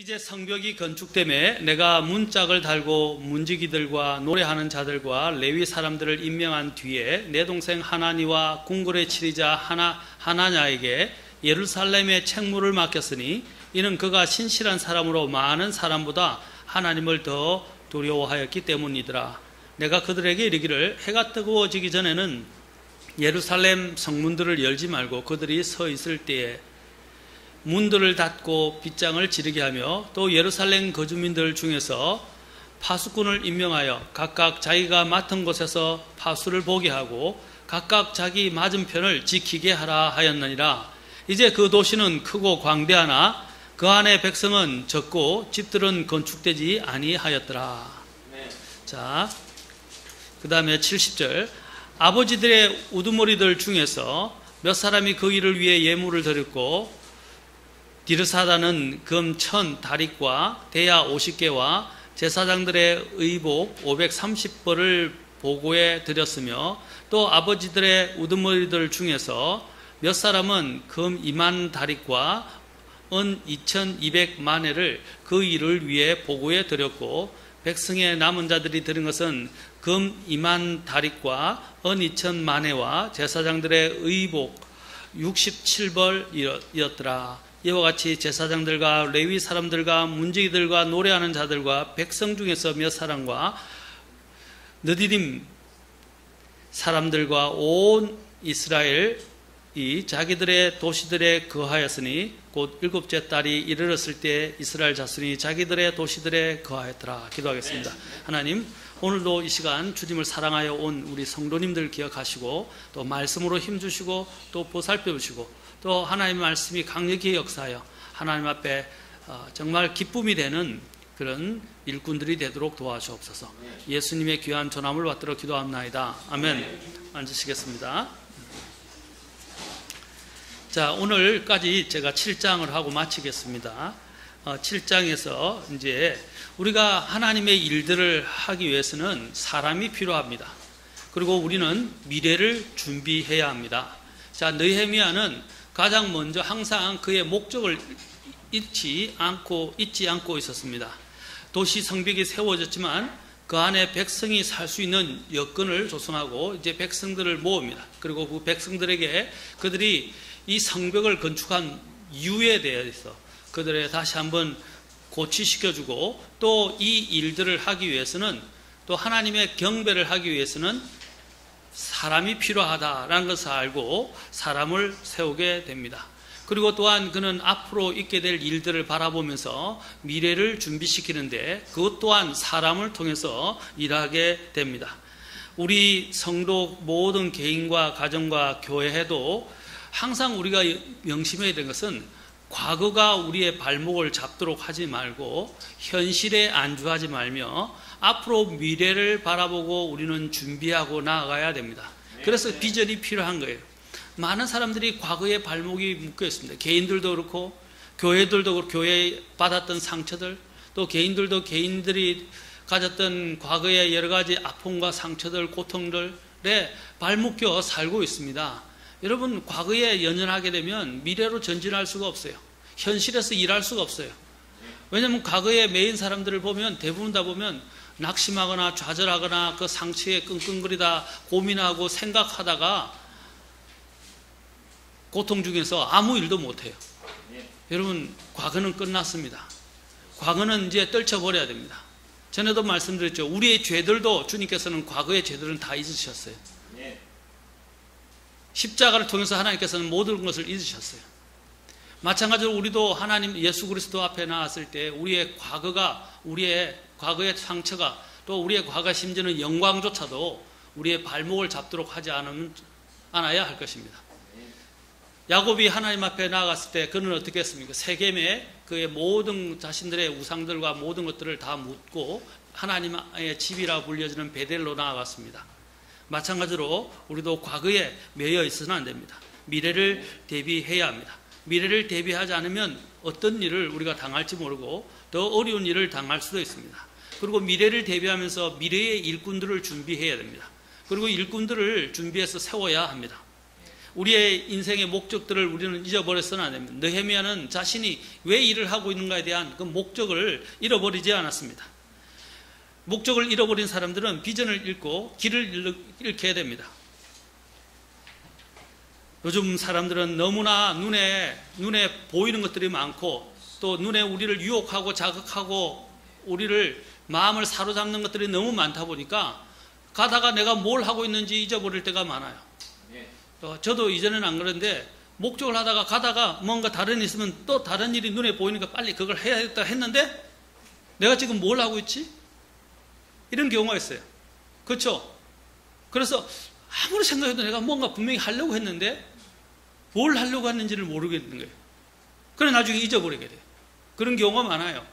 이제 성벽이 건축됨에 내가 문짝을 달고 문지기들과 노래하는 자들과 레위 사람들을 임명한 뒤에 내 동생 하나니와 궁궐의 치리자 하나냐에게 예루살렘의 책무를 맡겼으니 이는 그가 신실한 사람으로 많은 사람보다 하나님을 더 두려워하였기 때문이더라. 내가 그들에게 이르기를 해가 뜨거워지기 전에는 예루살렘 성문들을 열지 말고 그들이 서 있을 때에 문들을 닫고 빗장을 지르게 하며 또 예루살렘 거주민들 중에서 파수꾼을 임명하여 각각 자기가 맡은 곳에서 파수를 보게 하고 각각 자기 맞은편을 지키게 하라 하였느니라. 이제 그 도시는 크고 광대하나 그 안에 백성은 적고 집들은 건축되지 아니하였더라. 자, 그 다음에 70절. 아버지들의 우두머리들 중에서 몇 사람이 그 일을 위해 예물을 드렸고 디르사다는 금 1000다릭과 대야 50개와 제사장들의 의복 530벌을 보고에 드렸으며 또 아버지들의 우두머리들 중에서 몇 사람은 금 2만 다릭과 은 2200만회를 그 일을 위해 보고에 드렸고 백성의 남은 자들이 들은 것은 금 2만 다릭과 은 2000만회와 제사장들의 의복 67벌이었더라. 이와 같이 제사장들과 레위 사람들과 문지기들과 노래하는 자들과 백성 중에서 몇 사람과 느디림 사람들과 온 이스라엘이 자기들의 도시들에 거하였으니 곧 7째 달이 이르렀을 때 이스라엘 자손이 자기들의 도시들에 거하였더라. 기도하겠습니다. 하나님, 오늘도 이 시간 주님을 사랑하여 온 우리 성도님들 기억하시고 또 말씀으로 힘주시고 또 보살펴 주시고 또 하나님의 말씀이 강력히 역사하여 하나님 앞에 정말 기쁨이 되는 그런 일꾼들이 되도록 도와주옵소서. 예수님의 귀한 전함을 받들어 기도합나이다. 아멘. 앉으시겠습니다. 자, 오늘까지 제가 7장을 하고 마치겠습니다. 7장에서 이제 우리가 하나님의 일들을 하기 위해서는 사람이 필요합니다. 그리고 우리는 미래를 준비해야 합니다. 자, 느헤미야는 가장 먼저 항상 그의 목적을 잊지 않고 있었습니다. 도시 성벽이 세워졌지만 그 안에 백성이 살 수 있는 여건을 조성하고 이제 백성들을 모읍니다. 그리고 그 백성들에게 그들이 이 성벽을 건축한 이유에 대해서 그들에 다시 한번 고치시켜주고 또 이 일들을 하기 위해서는 또 하나님의 경배를 하기 위해서는 사람이 필요하다라는 것을 알고 사람을 세우게 됩니다. 그리고 또한 그는 앞으로 있게 될 일들을 바라보면서 미래를 준비시키는데 그것 또한 사람을 통해서 일하게 됩니다. 우리 성도 모든 개인과 가정과 교회에도 항상 우리가 명심해야 되는 것은 과거가 우리의 발목을 잡도록 하지 말고 현실에 안주하지 말며 앞으로 미래를 바라보고 우리는 준비하고 나아가야 됩니다. 그래서 비전이 필요한 거예요. 많은 사람들이 과거에 발목이 묶여 있습니다. 개인들도 그렇고 교회들도 그렇고 교회에 받았던 상처들 또 개인들도 개인들이 가졌던 과거의 여러 가지 아픔과 상처들 고통들에 발묶여 살고 있습니다. 여러분, 과거에 연연하게 되면 미래로 전진할 수가 없어요. 현실에서 일할 수가 없어요. 왜냐하면 과거에 매인 사람들을 보면 대부분 다 보면 낙심하거나 좌절하거나 그 상처에 끙끙거리다 고민하고 생각하다가 고통 중에서 아무 일도 못해요. 여러분, 과거는 끝났습니다. 과거는 이제 떨쳐버려야 됩니다. 전에도 말씀드렸죠. 우리의 죄들도 주님께서는 과거의 죄들은 다 잊으셨어요. 십자가를 통해서 하나님께서는 모든 것을 잊으셨어요. 마찬가지로 우리도 하나님 예수 그리스도 앞에 나왔을 때 우리의 과거가 우리의 과거의 상처가 또 우리의 과거 심지어는 영광조차도 우리의 발목을 잡도록 하지 않아야 할 것입니다. 야곱이 하나님 앞에 나아갔을 때 그는 어떻게 했습니까? 세겜에 그의 모든 자신들의 우상들과 모든 것들을 다 묻고 하나님의 집이라 불려지는 베델로 나아갔습니다. 마찬가지로 우리도 과거에 매여 있어서는 안 됩니다. 미래를 대비해야 합니다. 미래를 대비하지 않으면 어떤 일을 우리가 당할지 모르고 더 어려운 일을 당할 수도 있습니다. 그리고 미래를 대비하면서 미래의 일꾼들을 준비해야 됩니다. 그리고 일꾼들을 준비해서 세워야 합니다. 우리의 인생의 목적들을 우리는 잊어버려서는 안 됩니다. 느헤미야는 자신이 왜 일을 하고 있는가에 대한 그 목적을 잃어버리지 않았습니다. 목적을 잃어버린 사람들은 비전을 잃고 길을 잃게 됩니다. 요즘 사람들은 너무나 눈에 보이는 것들이 많고 또 눈에 우리를 유혹하고 자극하고 우리를 마음을 사로잡는 것들이 너무 많다 보니까 가다가 내가 뭘 하고 있는지 잊어버릴 때가 많아요. 저도 이전에는 안 그런데 목적을 하다가 가다가 뭔가 다른 일 있으면 또 다른 일이 눈에 보이니까 빨리 그걸 해야겠다 했는데 내가 지금 뭘 하고 있지? 이런 경우가 있어요. 그렇죠? 그래서 아무리 생각해도 내가 뭔가 분명히 하려고 했는데 뭘 하려고 했는지를 모르겠는 거예요. 그래 나중에 잊어버리게 돼요. 그런 경우가 많아요.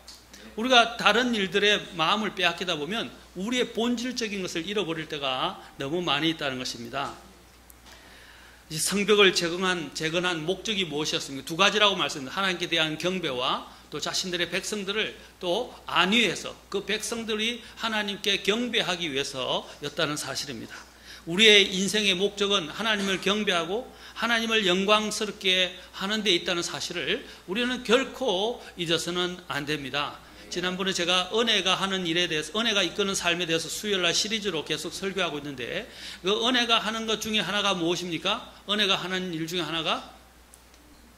우리가 다른 일들에 마음을 빼앗기다 보면 우리의 본질적인 것을 잃어버릴 때가 너무 많이 있다는 것입니다. 성벽을 재건한 목적이 무엇이었습니까? 두 가지라고 말씀드립니다. 하나님께 대한 경배와 또 자신들의 백성들을 또 안위해서 그 백성들이 하나님께 경배하기 위해서였다는 사실입니다. 우리의 인생의 목적은 하나님을 경배하고 하나님을 영광스럽게 하는 데 있다는 사실을 우리는 결코 잊어서는 안 됩니다. 지난번에 제가 은혜가 하는 일에 대해서, 은혜가 이끄는 삶에 대해서 수요일날 시리즈로 계속 설교하고 있는데 그 은혜가 하는 것 중에 하나가 무엇입니까? 은혜가 하는 일 중에 하나가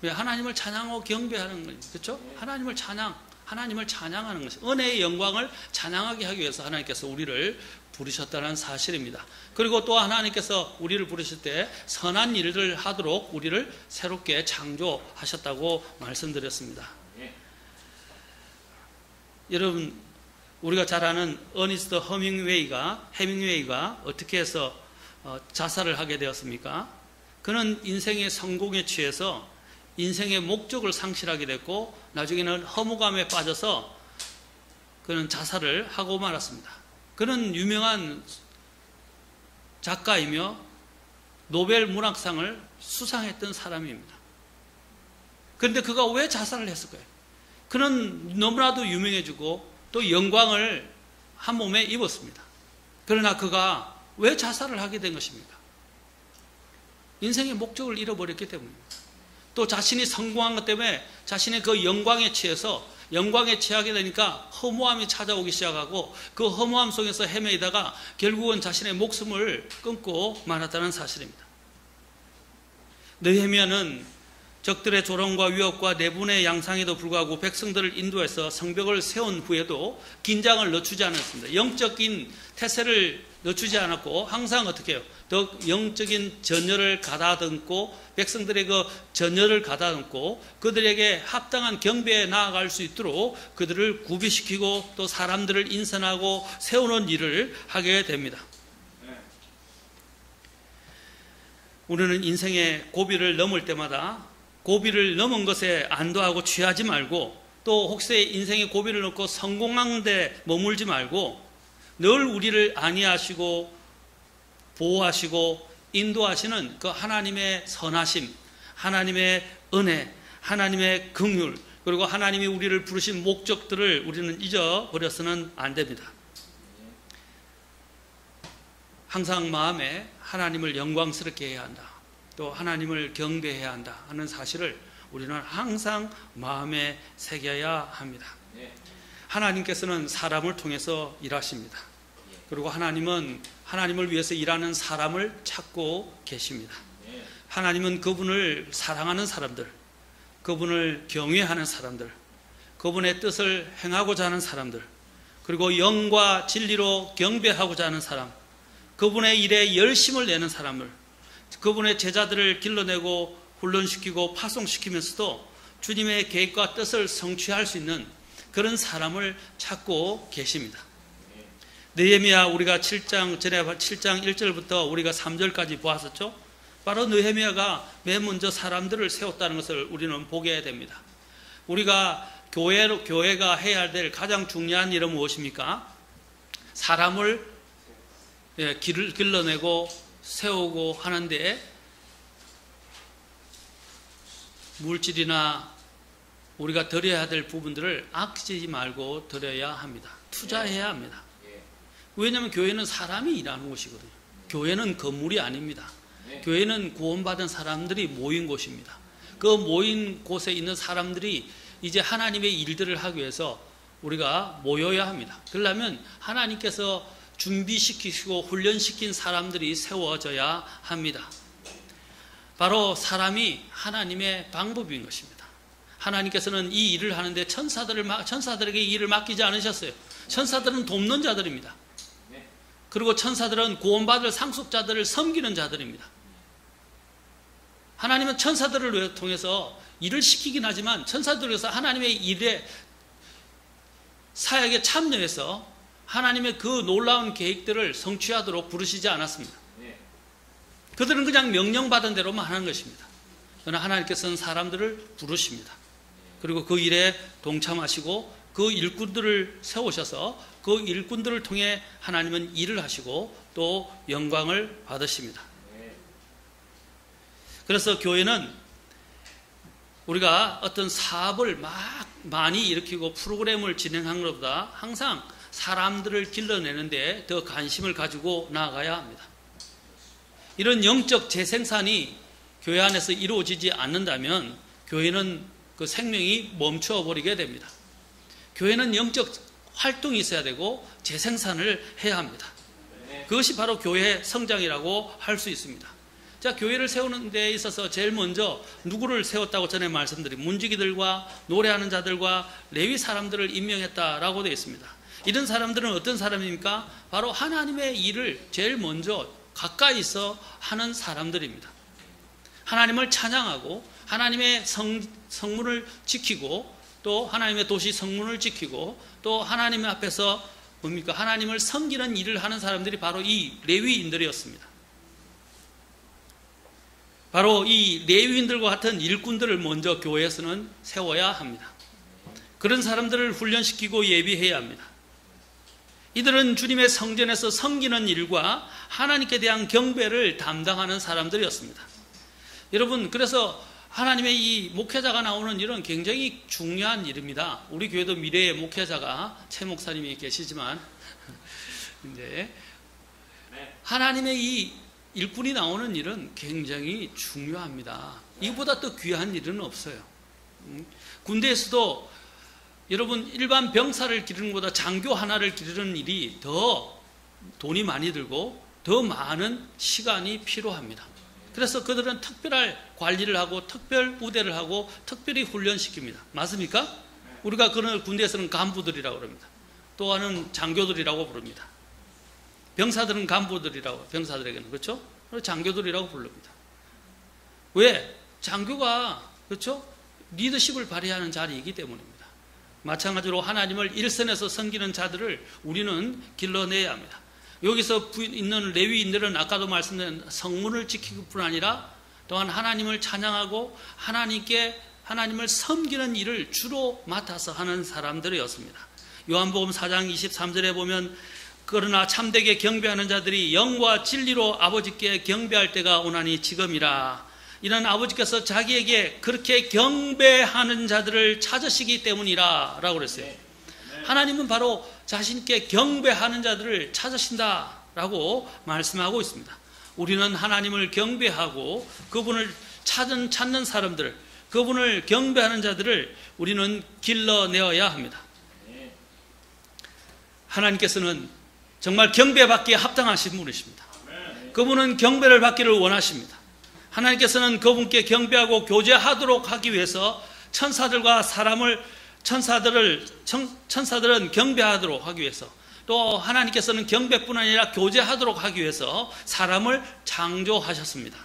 하나님을 찬양하고 경배하는 거예요. 그렇죠? 하나님을 찬양하는 것이 은혜의 영광을 찬양하게 하기 위해서 하나님께서 우리를 부르셨다는 사실입니다. 그리고 또 하나님께서 우리를 부르실 때 선한 일을 하도록 우리를 새롭게 창조하셨다고 말씀드렸습니다. 여러분, 우리가 잘 아는 어니스트 헤밍웨이가 어떻게 해서 자살을 하게 되었습니까? 그는 인생의 성공에 취해서 인생의 목적을 상실하게 됐고 나중에는 허무감에 빠져서 그는 자살을 하고 말았습니다. 그는 유명한 작가이며 노벨 문학상을 수상했던 사람입니다. 그런데 그가 왜 자살을 했을까요? 그는 너무나도 유명해지고 또 영광을 한 몸에 입었습니다. 그러나 그가 왜 자살을 하게 된 것입니까? 인생의 목적을 잃어버렸기 때문입니다. 또 자신이 성공한 것 때문에 자신의 그 영광에 취해서 영광에 취하게 되니까 허무함이 찾아오기 시작하고 그 허무함 속에서 헤매이다가 결국은 자신의 목숨을 끊고 말았다는 사실입니다. 느헤미야는 적들의 조롱과 위협과 내분의 양상에도 불구하고 백성들을 인도해서 성벽을 세운 후에도 긴장을 늦추지 않았습니다. 영적인 태세를 늦추지 않았고 항상 어떻게 해요? 더 영적인 전열을 가다듬고 백성들의 그 전열을 가다듬고 그들에게 합당한 경배에 나아갈 수 있도록 그들을 구비시키고 또 사람들을 인선하고 세우는 일을 하게 됩니다. 우리는 인생의 고비를 넘을 때마다 고비를 넘은 것에 안도하고 취하지 말고 또 혹시 인생의 고비를 넘고 성공한 데 머물지 말고 늘 우리를 안위하시고 보호하시고 인도하시는 그 하나님의 선하심, 하나님의 은혜, 하나님의 긍휼 그리고 하나님이 우리를 부르신 목적들을 우리는 잊어버려서는 안 됩니다. 항상 마음에 하나님을 영광스럽게 해야 한다. 또 하나님을 경배해야 한다 하는 사실을 우리는 항상 마음에 새겨야 합니다. 하나님께서는 사람을 통해서 일하십니다. 그리고 하나님은 하나님을 위해서 일하는 사람을 찾고 계십니다. 하나님은 그분을 사랑하는 사람들, 그분을 경외하는 사람들, 그분의 뜻을 행하고자 하는 사람들, 그리고 영과 진리로 경배하고자 하는 사람, 그분의 일에 열심을 내는 사람을, 그분의 제자들을 길러내고 훈련시키고 파송시키면서도 주님의 계획과 뜻을 성취할 수 있는 그런 사람을 찾고 계십니다. 느헤미야 우리가 7장 1절부터 우리가 3절까지 보았었죠. 바로 느헤미야가 맨 먼저 사람들을 세웠다는 것을 우리는 보게 됩니다. 우리가 교회가 해야 될 가장 중요한 일은 무엇입니까? 사람을 길을 길러내고 세우고 하는데 물질이나 우리가 드려야 될 부분들을 아끼지 말고 드려야 합니다. 투자해야 합니다. 왜냐하면 교회는 사람이 일하는 곳이거든요. 교회는 건물이 아닙니다. 교회는 구원받은 사람들이 모인 곳입니다. 그 모인 곳에 있는 사람들이 이제 하나님의 일들을 하기 위해서 우리가 모여야 합니다. 그러려면 하나님께서 준비시키시고 훈련시킨 사람들이 세워져야 합니다. 바로 사람이 하나님의 방법인 것입니다. 하나님께서는 이 일을 하는데 천사들에게 이 일을 맡기지 않으셨어요. 천사들은 돕는 자들입니다. 그리고 천사들은 구원받을 상속자들을 섬기는 자들입니다. 하나님은 천사들을 통해서 일을 시키긴 하지만 천사들을 위해서 하나님의 일에 사역에 참여해서 하나님의 그 놀라운 계획들을 성취하도록 부르시지 않았습니다. 그들은 그냥 명령받은 대로만 하는 것입니다. 그러나 하나님께서는 사람들을 부르십니다. 그리고 그 일에 동참하시고 그 일꾼들을 세우셔서 그 일꾼들을 통해 하나님은 일을 하시고 또 영광을 받으십니다. 그래서 교회는 우리가 어떤 사업을 많이 일으키고 프로그램을 진행하는 것보다 항상 사람들을 길러내는 데 더 관심을 가지고 나아가야 합니다. 이런 영적 재생산이 교회 안에서 이루어지지 않는다면 교회는 그 생명이 멈춰버리게 됩니다. 교회는 영적 활동이 있어야 되고 재생산을 해야 합니다. 그것이 바로 교회의 성장이라고 할 수 있습니다. 자, 교회를 세우는 데 있어서 제일 먼저 누구를 세웠다고 전에 말씀드린 문지기들과 노래하는 자들과 레위 사람들을 임명했다라고 되어 있습니다. 이런 사람들은 어떤 사람입니까? 바로 하나님의 일을 제일 먼저 가까이서 하는 사람들입니다. 하나님을 찬양하고 하나님의 성문을 지키고 또 하나님의 도시 성문을 지키고 또 하나님 앞에서 뭡니까? 하나님을 섬기는 일을 하는 사람들이 바로 이 레위인들이었습니다. 바로 이 레위인들과 같은 일꾼들을 먼저 교회에서는 세워야 합니다. 그런 사람들을 훈련시키고 예비해야 합니다. 이들은 주님의 성전에서 섬기는 일과 하나님께 대한 경배를 담당하는 사람들이었습니다. 여러분, 그래서 하나님의 이 목회자가 나오는 일은 굉장히 중요한 일입니다. 우리 교회도 미래의 목회자가 최 목사님이 계시지만 이제 하나님의 이 일꾼이 나오는 일은 굉장히 중요합니다. 이보다 더 귀한 일은 없어요. 군대에서도 여러분 일반 병사를 기르는 것보다 장교 하나를 기르는 일이 더 돈이 많이 들고 더 많은 시간이 필요합니다. 그래서 그들은 특별한 관리를 하고 특별 우대를 하고 특별히 훈련시킵니다. 맞습니까? 우리가 그런 군대에서는 간부들이라고 합니다. 또 하는 장교들이라고 부릅니다. 병사들은 간부들이라고, 병사들에게는, 그렇죠? 장교들이라고 부릅니다. 왜? 장교가, 그렇죠? 리더십을 발휘하는 자리이기 때문입니다. 마찬가지로 하나님을 일선에서 섬기는 자들을 우리는 길러내야 합니다. 여기서 있는 레위인들은 아까도 말씀드린 성문을 지키기 뿐 아니라 또한 하나님을 찬양하고 하나님을 섬기는 일을 주로 맡아서 하는 사람들이었습니다. 요한복음 4장 23절에 보면 그러나 참되게 경배하는 자들이 영과 진리로 아버지께 경배할 때가 오나니 지금이라. 이는 아버지께서 자기에게 그렇게 경배하는 자들을 찾으시기 때문이라 라고 그랬어요. 하나님은 바로 자신께 경배하는 자들을 찾으신다라고 말씀하고 있습니다. 우리는 하나님을 경배하고 그분을 찾는 사람들, 그분을 경배하는 자들을 우리는 길러내어야 합니다. 하나님께서는 정말 경배받기에 합당하신 분이십니다. 그분은 경배를 받기를 원하십니다. 하나님께서는 그분께 경배하고 교제하도록 하기 위해서 천사들은 경배하도록 하기 위해서 또 하나님께서는 경배뿐 아니라 교제하도록 하기 위해서 사람을 창조하셨습니다.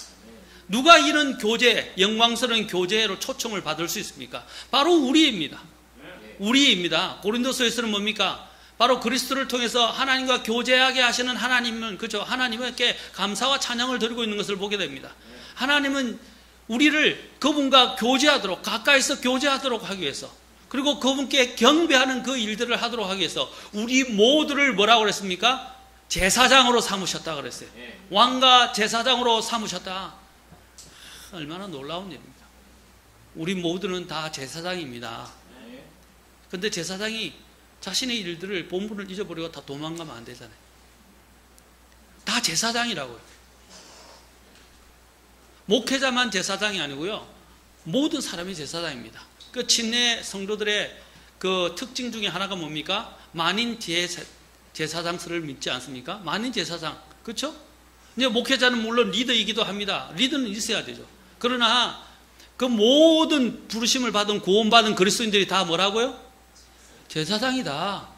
누가 이런 교제, 영광스러운 교제로 초청을 받을 수 있습니까? 바로 우리입니다. 우리입니다. 고린도서에서는 뭡니까? 바로 그리스도를 통해서 하나님과 교제하게 하시는 하나님은, 그죠? 하나님께 감사와 찬양을 드리고 있는 것을 보게 됩니다. 하나님은 우리를 그분과 교제하도록, 가까이서 교제하도록 하기 위해서, 그리고 그분께 경배하는 그 일들을 하도록 하기 위해서 우리 모두를 뭐라고 그랬습니까? 제사장으로 삼으셨다 그랬어요. 왕과 제사장으로 삼으셨다. 얼마나 놀라운 일입니다. 우리 모두는 다 제사장입니다. 그런데 제사장이 자신의 일들을 본분을 잊어버리고 다 도망가면 안 되잖아요. 다 제사장이라고요. 목회자만 제사장이 아니고요. 모든 사람이 제사장입니다. 그 침례 성도들의 그 특징 중에 하나가 뭡니까? 만인 제사장설을 믿지 않습니까? 만인 제사장. 그렇죠? 이제 목회자는 물론 리더이기도 합니다. 리더는 있어야 되죠. 그러나 그 모든 부르심을 받은 구원받은 그리스도인들이 다 뭐라고요? 제사장이다.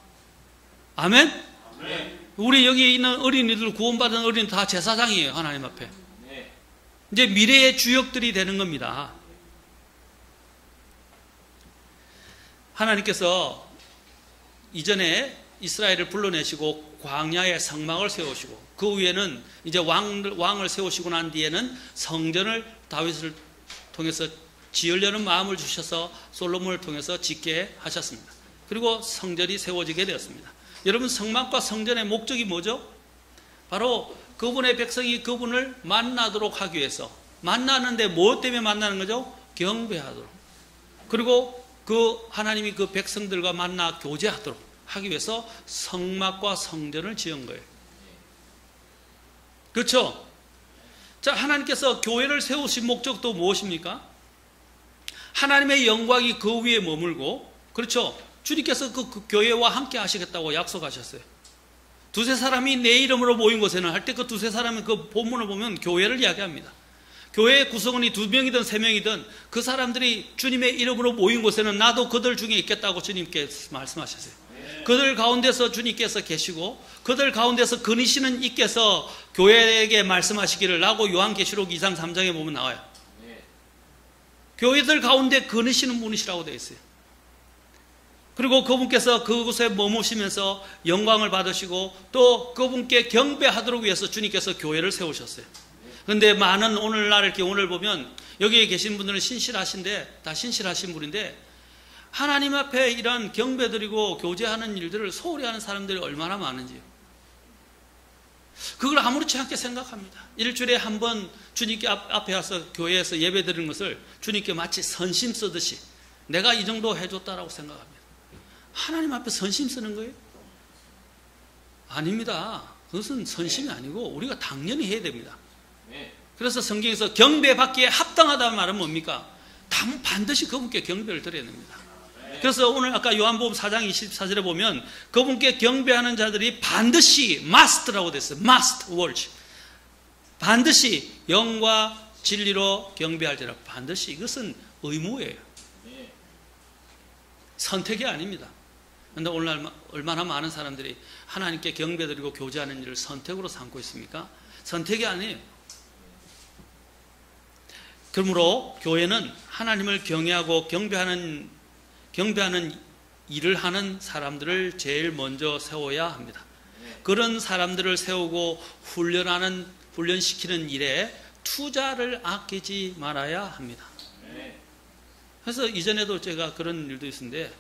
아멘? 아멘. 우리 여기 있는 어린이들 구원받은 어린이들 다 제사장이에요. 하나님 앞에. 이제 미래의 주역들이 되는 겁니다. 하나님께서 이전에 이스라엘을 불러내시고 광야에 성막을 세우시고 그 위에는 이제 왕을 세우시고 난 뒤에는 성전을 다윗을 통해서 지으려는 마음을 주셔서 솔로몬을 통해서 짓게 하셨습니다. 그리고 성전이 세워지게 되었습니다. 여러분, 성막과 성전의 목적이 뭐죠? 바로 그분의 백성이 그분을 만나도록 하기 위해서. 만나는데 무엇 때문에 만나는 거죠? 경배하도록. 그리고 그 하나님이 그 백성들과 만나 교제하도록 하기 위해서 성막과 성전을 지은 거예요. 그렇죠? 자, 하나님께서 교회를 세우신 목적도 무엇입니까? 하나님의 영광이 그 위에 머물고, 그렇죠? 주님께서 그 교회와 함께 하시겠다고 약속하셨어요. 두세 사람이 내 이름으로 모인 곳에는 할 때 그 두세 사람이 그 본문을 보면 교회를 이야기합니다. 교회의 구성원이 2명이든 3명이든 그 사람들이 주님의 이름으로 모인 곳에는 나도 그들 중에 있겠다고 주님께 말씀하셨어요. 그들 가운데서 주님께서 계시고 그들 가운데서 거니시는 이께서 교회에게 말씀하시기를 라고 요한계시록 2장 3장에 보면 나와요. 교회들 가운데 거니시는 분이시라고 되어 있어요. 그리고 그분께서 그곳에 머무시면서 영광을 받으시고 또 그분께 경배하도록 위해서 주님께서 교회를 세우셨어요. 그런데 많은 오늘날 교훈을 보면 여기에 계신 분들은 신실하신데 다 신실하신 분인데 하나님 앞에 이런 경배드리고 교제하는 일들을 소홀히 하는 사람들이 얼마나 많은지요. 그걸 아무렇지 않게 생각합니다. 일주일에 한 번 주님께 앞에 와서 교회에서 예배 드리는 것을 주님께 마치 선심 쓰듯이 내가 이 정도 해줬다라고 생각합니다. 하나님 앞에 선심 쓰는 거예요? 아닙니다. 그것은 선심이 아니고 우리가 당연히 해야 됩니다. 그래서 성경에서 경배받기에 합당하다는 말은 뭡니까? 반드시 그분께 경배를 드려야 됩니다. 그래서 오늘 아까 요한복음 4장 24절에 보면 그분께 경배하는 자들이 반드시 must라고 됐어요. must worship. 반드시 영과 진리로 경배할지라. 반드시 이것은 의무예요. 선택이 아닙니다. 그런데 오늘날 얼마나 많은 사람들이 하나님께 경배드리고 교제하는 일을 선택으로 삼고 있습니까? 선택이 아니에요. 그러므로 교회는 하나님을 경외하고 경배하는 일을 하는 사람들을 제일 먼저 세워야 합니다. 그런 사람들을 세우고 훈련시키는 일에 투자를 아끼지 말아야 합니다. 그래서 이전에도 제가 그런 일도 있었는데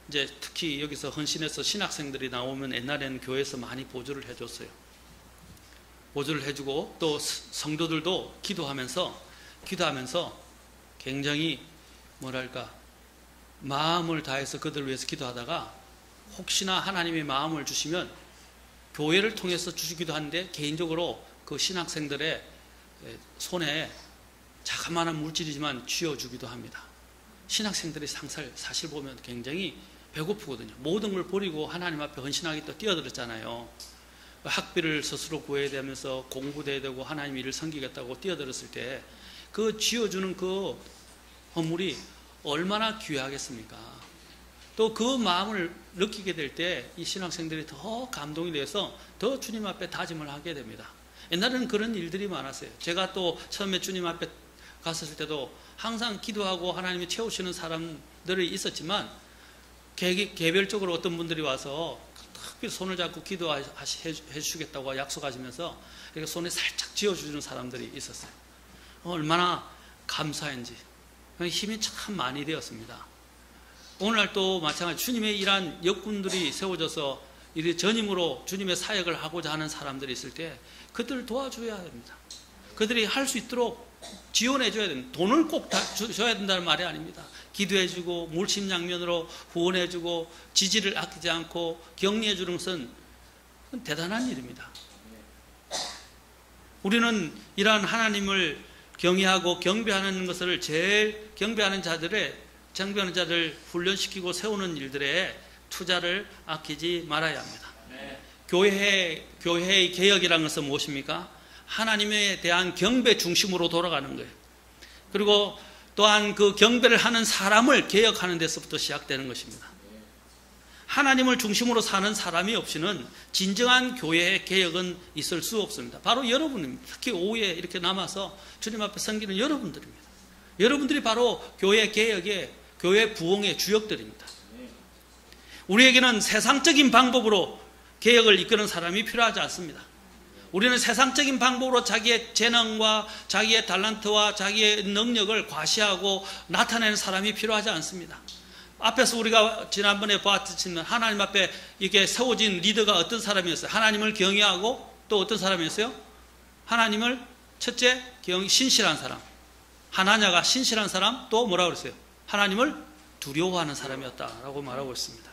이제 특히 여기서 헌신해서 신학생들이 나오면 옛날에는 교회에서 많이 보조를 해줬어요. 보조를 해주고 또 성도들도 기도하면서 굉장히 뭐랄까 마음을 다해서 그들을 위해서 기도하다가 혹시나 하나님의 마음을 주시면 교회를 통해서 주시기도 하는데 개인적으로 그 신학생들의 손에 자그마한 물질이지만 쥐어주기도 합니다. 신학생들이 사실 보면 굉장히 배고프거든요. 모든 걸 버리고 하나님 앞에 헌신하겠다 뛰어들었잖아요. 학비를 스스로 구해야 되면서 공부도 해야 되고 하나님 일을 섬기겠다고 뛰어들었을 때 그 쥐어주는 그 헌물이 얼마나 귀하겠습니까? 또 그 마음을 느끼게 될 때 이 신학생들이 더 감동이 돼서 더 주님 앞에 다짐을 하게 됩니다. 옛날에는 그런 일들이 많았어요. 제가 또 처음에 주님 앞에 갔었을 때도 항상 기도하고 하나님이 채우시는 사람들이 있었지만 개별적으로 어떤 분들이 와서 특히 손을 잡고 기도해 주시겠다고 약속하시면서 이렇게 손에 살짝 쥐어주는 사람들이 있었어요. 얼마나 감사한지 힘이 참 많이 되었습니다. 오늘날 또 마찬가지 주님의 일한 역군들이 세워져서 이리 전임으로 주님의 사역을 하고자 하는 사람들이 있을 때 그들을 도와줘야 됩니다. 그들이 할 수 있도록 지원해줘야 됩니다. 돈을 꼭 줘야 된다는 말이 아닙니다. 기도해주고 물심양면으로 후원해주고 지지를 아끼지 않고 격려해주는 것은 대단한 일입니다. 우리는 이러한 하나님을 경외하고 경배하는 것을 제일 경배하는 자들을 훈련시키고 세우는 일들에 투자를 아끼지 말아야 합니다. 교회의 개혁이라는 것은 무엇입니까? 하나님에 대한 경배 중심으로 돌아가는 거예요. 그리고 또한 그 경배를 하는 사람을 개혁하는 데서부터 시작되는 것입니다. 하나님을 중심으로 사는 사람이 없이는 진정한 교회의 개혁은 있을 수 없습니다. 바로 여러분입니다. 특히 오후에 이렇게 남아서 주님 앞에 섬기는 여러분들입니다. 여러분들이 바로 교회 개혁의, 교회 부흥의 주역들입니다. 우리에게는 세상적인 방법으로 개혁을 이끄는 사람이 필요하지 않습니다. 우리는 세상적인 방법으로 자기의 재능과 자기의 탤런트와 자기의 능력을 과시하고 나타내는 사람이 필요하지 않습니다. 앞에서 우리가 지난번에 보았지만 하나님 앞에 이게 세워진 리더가 어떤 사람이었어요? 하나님을 경외하고 또 어떤 사람이었어요? 하나님을 첫째 신실한 사람, 하나냐가 신실한 사람, 또 뭐라고 그랬어요? 하나님을 두려워하는 사람이었다라고 말하고 있습니다.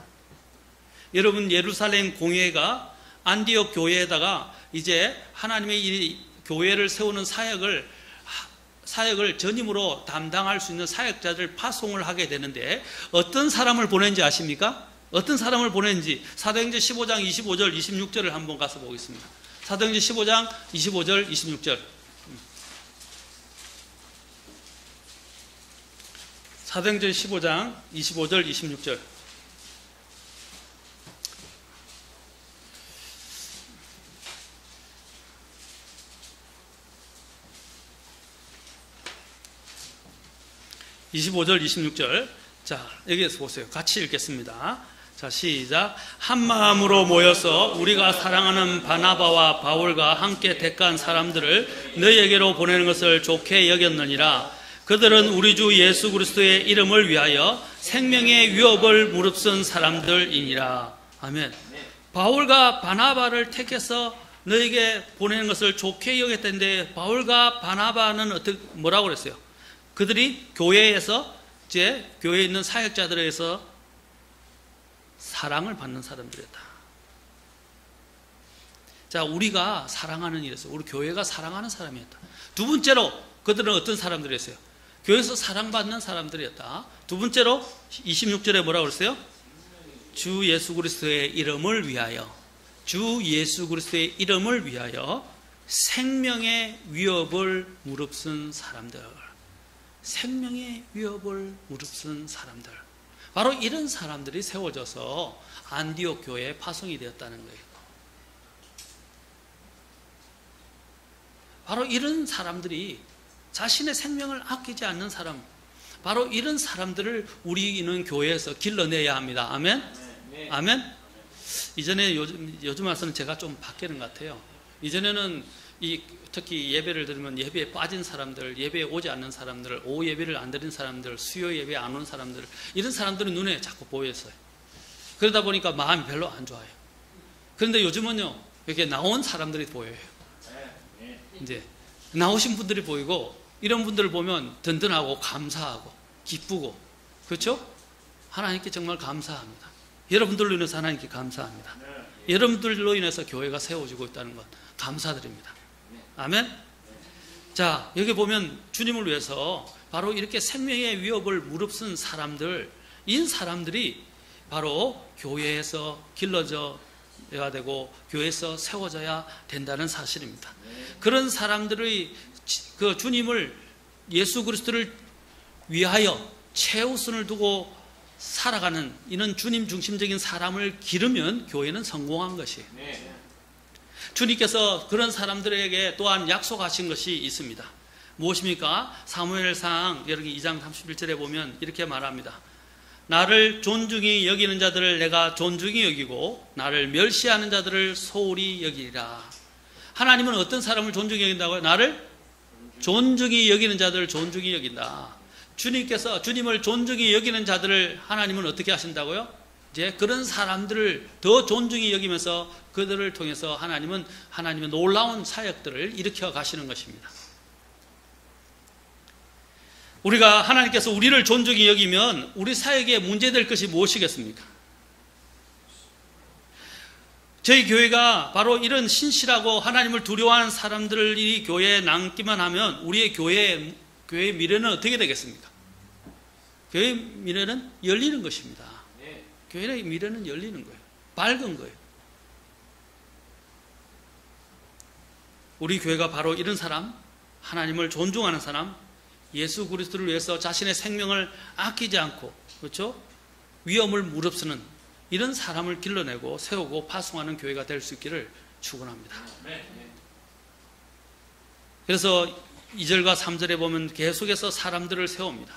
여러분, 예루살렘 공회가 안디옥 교회에다가 이제 하나님의 이 교회를 세우는 사역을 전임으로 담당할 수 있는 사역자들 파송을 하게 되는데 어떤 사람을 보낸지 아십니까? 어떤 사람을 보낸지 사도행전 15장 25절 26절을 한번 가서 보겠습니다. 사도행전 15장 25절 26절. 사도행전 15장 25절 26절. (25절) (26절) 자, 여기에서 보세요. 같이 읽겠습니다. 자, 시작. 한 마음으로 모여서 우리가 사랑하는 바나바와 바울과 함께 택한 사람들을 너희에게로 보내는 것을 좋게 여겼느니라. 그들은 우리 주 예수 그리스도의 이름을 위하여 생명의 위협을 무릅쓴 사람들이니라. 아멘. 바울과 바나바를 택해서 너에게 보내는 것을 좋게 여겼던데 바울과 바나바는 뭐라고 그랬어요? 그들이 교회에서 이제 교회에 있는 사역자들에서 사랑을 받는 사람들이었다. 자, 우리가 사랑하는 일에서 우리 교회가 사랑하는 사람이었다. 두 번째로 그들은 어떤 사람들이었어요? 교회에서 사랑받는 사람들이었다. 두 번째로 26절에 뭐라고 그랬어요? 주 예수 그리스도의 이름을 위하여, 주 예수 그리스도의 이름을 위하여 생명의 위협을 무릅쓴 사람들. 생명의 위협을 무릅쓴 사람들. 바로 이런 사람들이 세워져서 안디옥 교회에 파송이 되었다는 거예요. 바로 이런 사람들이 자신의 생명을 아끼지 않는 사람, 바로 이런 사람들을 우리는 교회에서 길러내야 합니다. 아멘? 아멘? 이전에 요즘 와서는 제가 좀 바뀌는 것 같아요. 이전에는 특히 예배를 드리면 예배에 빠진 사람들, 예배에 오지 않는 사람들, 오후 예배를 안 드린 사람들, 수요 예배에 안 온 사람들, 이런 사람들은 눈에 자꾸 보였어요. 그러다 보니까 마음이 별로 안 좋아요. 그런데 요즘은요, 이렇게 나온 사람들이 보여요. 이제 나오신 분들이 보이고 이런 분들을 보면 든든하고 감사하고 기쁘고, 그렇죠? 하나님께 정말 감사합니다. 여러분들로 인해서 하나님께 감사합니다. 여러분들로 인해서 교회가 세워지고 있다는 것 감사드립니다. 아멘? 자, 여기 보면 주님을 위해서 바로 이렇게 생명의 위협을 무릅쓴 사람들, 이 사람들이 바로 교회에서 길러져야 되고 교회에서 세워져야 된다는 사실입니다. 그런 사람들의 그 주님을, 예수 그리스도를 위하여 최우선을 두고 살아가는 이런 주님 중심적인 사람을 기르면 교회는 성공한 것이에요. 주님께서 그런 사람들에게 또한 약속하신 것이 있습니다. 무엇입니까? 사무엘상 여기 2장 31절에 보면 이렇게 말합니다. 나를 존중히 여기는 자들을 내가 존중히 여기고 나를 멸시하는 자들을 소홀히 여기리라. 하나님은 어떤 사람을 존중히 여긴다고요? 나를 존중히 여기는 자들을 존중히 여긴다. 주님께서 주님을 존중히 여기는 자들을 하나님은 어떻게 하신다고요? 이제 그런 사람들을 더 존중히 여기면서 그들을 통해서 하나님은 하나님의 놀라운 사역들을 일으켜 가시는 것입니다. 우리가 하나님께서 우리를 존중히 여기면 우리 사역에 문제될 것이 무엇이겠습니까? 저희 교회가 바로 이런 신실하고 하나님을 두려워하는 사람들이 교회에 남기만 하면 우리의 교회의 미래는 어떻게 되겠습니까? 교회의 미래는 열리는 것입니다. 교회의 미래는 열리는 거예요. 밝은 거예요. 우리 교회가 바로 이런 사람, 하나님을 존중하는 사람, 예수 그리스도를 위해서 자신의 생명을 아끼지 않고, 그렇죠? 위험을 무릅쓰는 이런 사람을 길러내고 세우고 파송하는 교회가 될 수 있기를 축원합니다. 그래서 2절과 3절에 보면 계속해서 사람들을 세웁니다.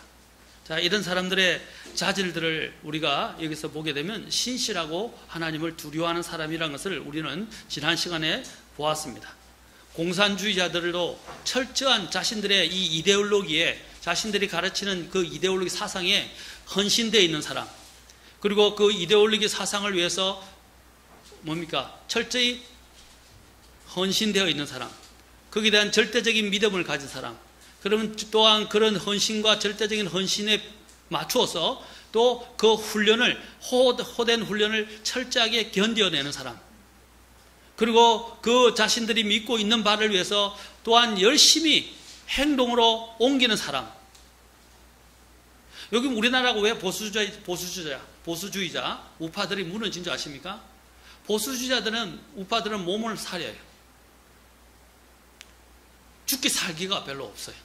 자, 이런 사람들의 자질들을 우리가 여기서 보게 되면 신실하고 하나님을 두려워하는 사람이라는 것을 우리는 지난 시간에 보았습니다. 공산주의자들도 철저한 자신들의 이 이데올로기에, 자신들이 가르치는 그 이데올로기 사상에 헌신되어 있는 사람, 그리고 그 이데올로기 사상을 위해서 철저히 헌신되어 있는 사람, 거기에 대한 절대적인 믿음을 가진 사람, 그러면 또한 그런 헌신과 절대적인 헌신에 맞추어서 또 그 훈련을, 호된 훈련을 철저하게 견뎌내는 사람, 그리고 그 자신들이 믿고 있는 바를 위해서 또한 열심히 행동으로 옮기는 사람. 여기 우리나라가 왜 보수주의자, 우파들이 무너진 줄 아십니까? 우파들은 몸을 살려요. 죽기 살기가 별로 없어요.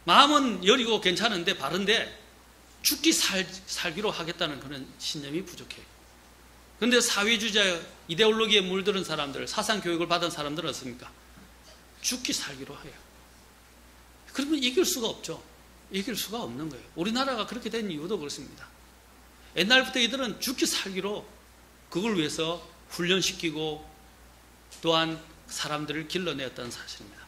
마음은 여리고 괜찮은데 바른데 죽기 살기로 하겠다는 그런 신념이 부족해요. 그런데 사회주의자 이데올로기에 물들은 사람들, 사상 교육을 받은 사람들은 어떻습니까? 죽기 살기로 해요. 그러면 이길 수가 없죠. 이길 수가 없는 거예요. 우리나라가 그렇게 된 이유도 그렇습니다. 옛날부터 이들은 죽기 살기로 그걸 위해서 훈련시키고 또한 사람들을 길러내었다는 사실입니다.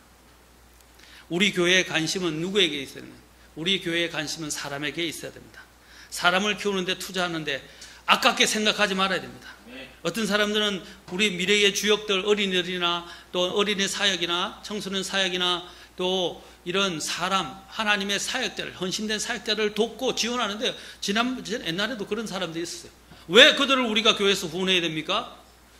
우리 교회의 관심은 누구에게 있어야 되는? 우리 교회의 관심은 사람에게 있어야 됩니다. 사람을 키우는데 투자하는데 아깝게 생각하지 말아야 됩니다. 어떤 사람들은 우리 미래의 주역들, 어린이들이나 또 어린이 사역이나 청소년 사역이나 또 이런 사람, 하나님의 사역자를, 헌신된 사역자를 돕고 지원하는데 옛날에도 그런 사람들이 있었어요. 왜 그들을 우리가 교회에서 후원해야 됩니까?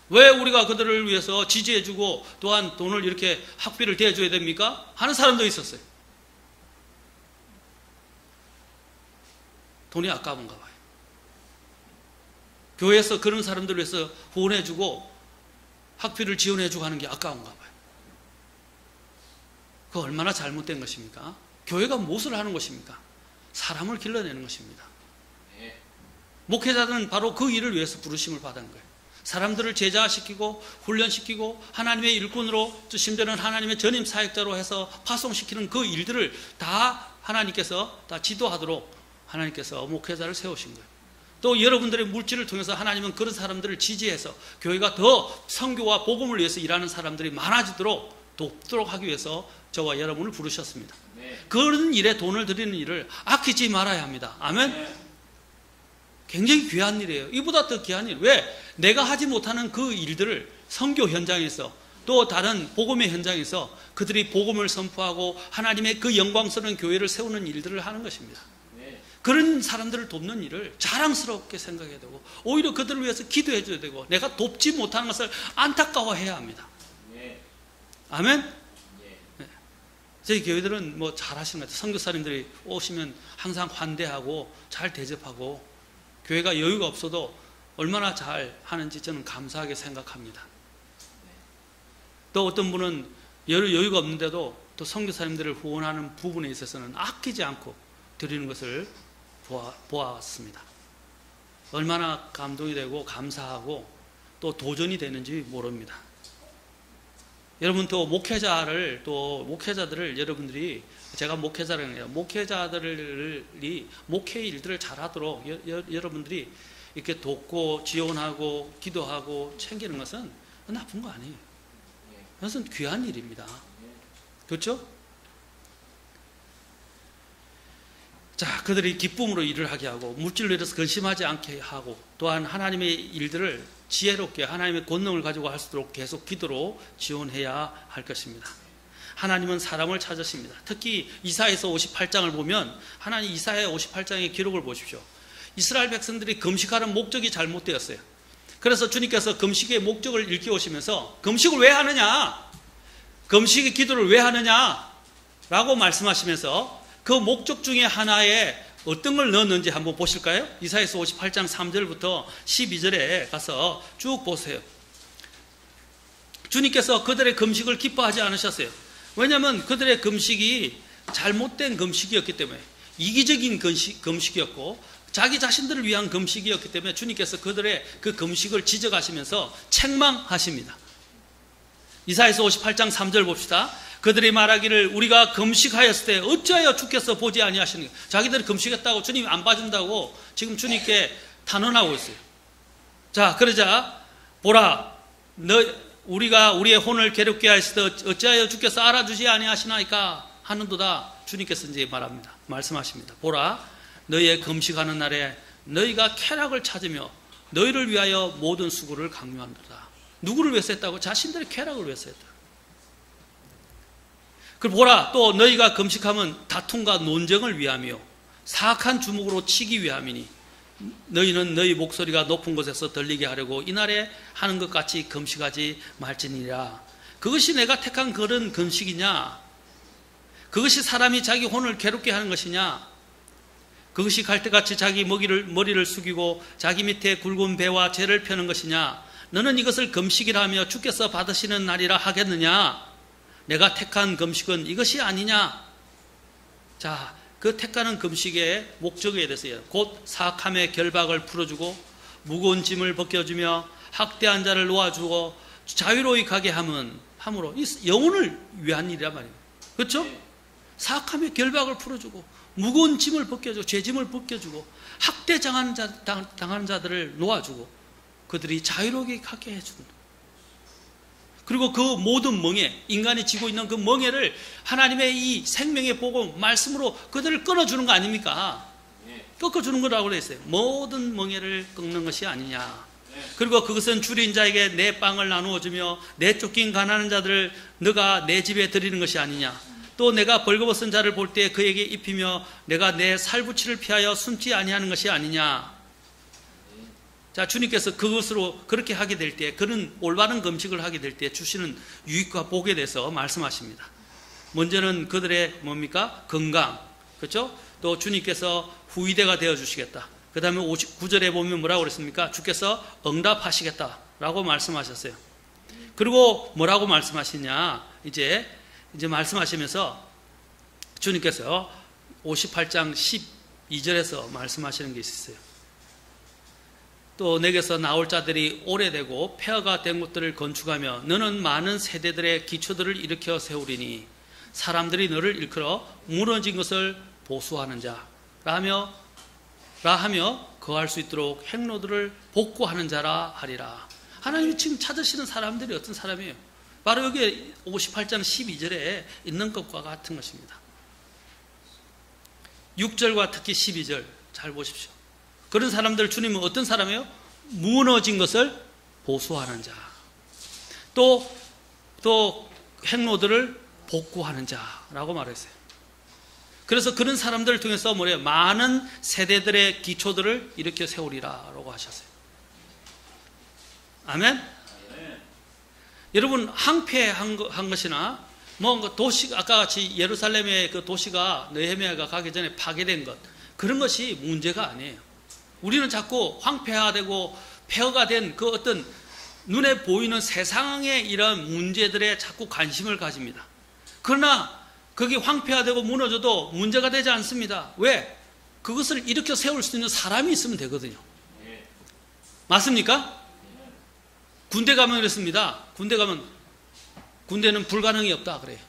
왜 우리가 그들을 위해서 지지해주고 또한 돈을 이렇게 학비를 대줘야 됩니까? 하는 사람도 있었어요. 돈이 아까운가 봐요. 교회에서 그런 사람들을 위해서 후원해주고 학비를 지원해주고 하는 게 아까운가 봐요. 그거 얼마나 잘못된 것입니까? 교회가 무엇을 하는 것입니까? 사람을 길러내는 것입니다. 목회자들은 바로 그 일을 위해서 부르심을 받은 거예요. 사람들을 제자시키고 훈련시키고 하나님의 일꾼으로, 또 심지어는 하나님의 전임 사역자로 해서 파송시키는 그 일들을 다 하나님께서 다 지도하도록 하나님께서 목회자를 세우신 거예요. 또 여러분들의 물질을 통해서 하나님은 그런 사람들을 지지해서 교회가 더 선교와 복음을 위해서 일하는 사람들이 많아지도록 돕도록 하기 위해서 저와 여러분을 부르셨습니다. 그런 일에 돈을 드리는 일을 아끼지 말아야 합니다. 아멘? 굉장히 귀한 일이에요. 이보다 더 귀한 일. 왜? 내가 하지 못하는 그 일들을 선교 현장에서 또 다른 복음의 현장에서 그들이 복음을 선포하고 하나님의 그 영광스러운 교회를 세우는 일들을 하는 것입니다. 그런 사람들을 돕는 일을 자랑스럽게 생각해야 되고 오히려 그들을 위해서 기도해 줘야 되고 내가 돕지 못하는 것을 안타까워해야 합니다. 아멘? 네. 저희 교회들은 뭐 잘하시는 것 같아요. 선교사님들이 오시면 항상 환대하고 잘 대접하고 교회가 여유가 없어도 얼마나 잘 하는지 저는 감사하게 생각합니다. 또 어떤 분은 여유가 없는데도 또 선교사님들을 후원하는 부분에 있어서는 아끼지 않고 드리는 것을 보았습니다. 얼마나 감동이 되고 감사하고 또 도전이 되는지 모릅니다. 여러분 또 목회자들을 여러분들이 제가 목회자라는 거예요. 목회자들이 목회 일들을 잘하도록 여러분들이 이렇게 돕고 지원하고 기도하고 챙기는 것은 나쁜 거 아니에요. 그것은 귀한 일입니다. 그렇죠? 자, 그들이 기쁨으로 일을 하게 하고 물질로 인해서 근심하지 않게 하고 또한 하나님의 일들을 지혜롭게 하나님의 권능을 가지고 할 수 있도록 계속 기도로 지원해야 할 것입니다. 하나님은 사람을 찾으십니다. 특히 이사야서 58장을 보면 하나님 이사야 58장의 기록을 보십시오. 이스라엘 백성들이 금식하는 목적이 잘못되었어요. 그래서 주님께서 금식의 목적을 일깨우시면서 금식을 왜 하느냐? 금식의 기도를 왜 하느냐? 라고 말씀하시면서 그 목적 중에 하나에 어떤 걸 넣었는지 한번 보실까요? 이사야서 58장 3절부터 12절에 가서 쭉 보세요. 주님께서 그들의 금식을 기뻐하지 않으셨어요. 왜냐하면 그들의 금식이 잘못된 금식이었기 때문에, 이기적인 금식이었고 자기 자신들을 위한 금식이었기 때문에 주님께서 그들의 그 금식을 지적하시면서 책망하십니다. 이사야서 58장 3절 봅시다. 그들이 말하기를 우리가 금식하였을 때 어찌하여 주께서 보지 아니하시는가. 자기들이 금식했다고 주님이 안 봐준다고 지금 주님께 탄원하고 있어요. 자, 그러자 보라, 우리가 우리의 혼을 괴롭게 하였을 때 어찌하여 주께서 알아주지 아니하시나이까 하는도다. 주님께서 이제 말씀하십니다. 보라, 너희의 금식하는 날에 너희가 쾌락을 찾으며 너희를 위하여 모든 수고를 강요한다. 누구를 위해서 했다고? 자신들의 쾌락을 위해서 했다. 그리고 보라, 또 너희가 금식하면 다툼과 논쟁을 위하며 사악한 주먹으로 치기 위함이니 너희는 너희 목소리가 높은 곳에서 들리게 하려고 이날에 하는 것 같이 금식하지 말지니라. 그것이 내가 택한 그런 금식이냐? 그것이 사람이 자기 혼을 괴롭게 하는 것이냐? 그것이 갈대같이 자기 머리를 숙이고 자기 밑에 굵은 배와 죄를 펴는 것이냐? 너는 이것을 금식이라 하며 주께서 받으시는 날이라 하겠느냐? 내가 택한 금식은 이것이 아니냐? 자, 그 택하는 금식의 목적에 대해서 곧 사악함의 결박을 풀어주고 무거운 짐을 벗겨주며 학대한 자를 놓아주고 자유로이 가게 함으로 이 영혼을 위한 일이란 말이에요. 그렇죠? 사악함의 결박을 풀어주고 무거운 짐을 벗겨주고 죄짐을 벗겨주고 학대 당하는 자들을 놓아주고 그들이 자유롭게 가게 해주는. 그리고 그 모든 멍에, 인간이 지고 있는 그 멍에를 하나님의 이 생명의 복음, 말씀으로 그들을 끊어주는 거 아닙니까? 꺾어주는 거라고 그랬어요. 모든 멍에를 꺾는 것이 아니냐. 그리고 그것은 줄인 자에게 내 빵을 나누어주며 내 쫓긴 가난한 자들을 너가 내 집에 드리는 것이 아니냐. 또 내가 벌거벗은 자를 볼 때 그에게 입히며 내가 내 살부치를 피하여 숨지 아니하는 것이 아니냐. 자, 주님께서 그것으로 그렇게 하게 될 때, 그런 올바른 금식을 하게 될 때 주시는 유익과 복에 대해서 말씀하십니다. 먼저는 그들의 뭡니까? 건강. 그렇죠? 또 주님께서 후위대가 되어 주시겠다. 그 다음에 59절에 보면 뭐라고 그랬습니까? 주께서 응답하시겠다라고 말씀하셨어요. 그리고 뭐라고 말씀하시냐? 이제 말씀하시면서 주님께서 58장 12절에서 말씀하시는 게 있어요. 또 내게서 나올 자들이 오래되고 폐허가 된 곳들을 건축하며 너는 많은 세대들의 기초들을 일으켜 세우리니 사람들이 너를 일컬어 무너진 것을 보수하는 자라 하며 거할 수 있도록 행로들을 복구하는 자라 하리라. 하나님이 지금 찾으시는 사람들이 어떤 사람이에요? 바로 여기 58장 12절에 있는 것과 같은 것입니다. 6절과 특히 12절 잘 보십시오. 그런 사람들 주님은 어떤 사람이에요? 무너진 것을 보수하는 자. 또 행로들을 복구하는 자라고 말했어요. 그래서 그런 사람들을 통해서 뭐래요? 많은 세대들의 기초들을 일으켜 세우리라고 하셨어요. 아멘? 여러분, 항폐한 것이나 도시, 아까 같이 예루살렘의 그 도시가 느헤미야가 가기 전에 파괴된 것, 그런 것이 문제가 아니에요. 우리는 자꾸 황폐화되고 폐허가 된 그 어떤 눈에 보이는 세상의 이런 문제들에 자꾸 관심을 가집니다. 그러나 그게 황폐화되고 무너져도 문제가 되지 않습니다. 왜? 그것을 일으켜 세울 수 있는 사람이 있으면 되거든요. 맞습니까? 군대 가면 그랬습니다. 군대는 불가능이 없다 그래요.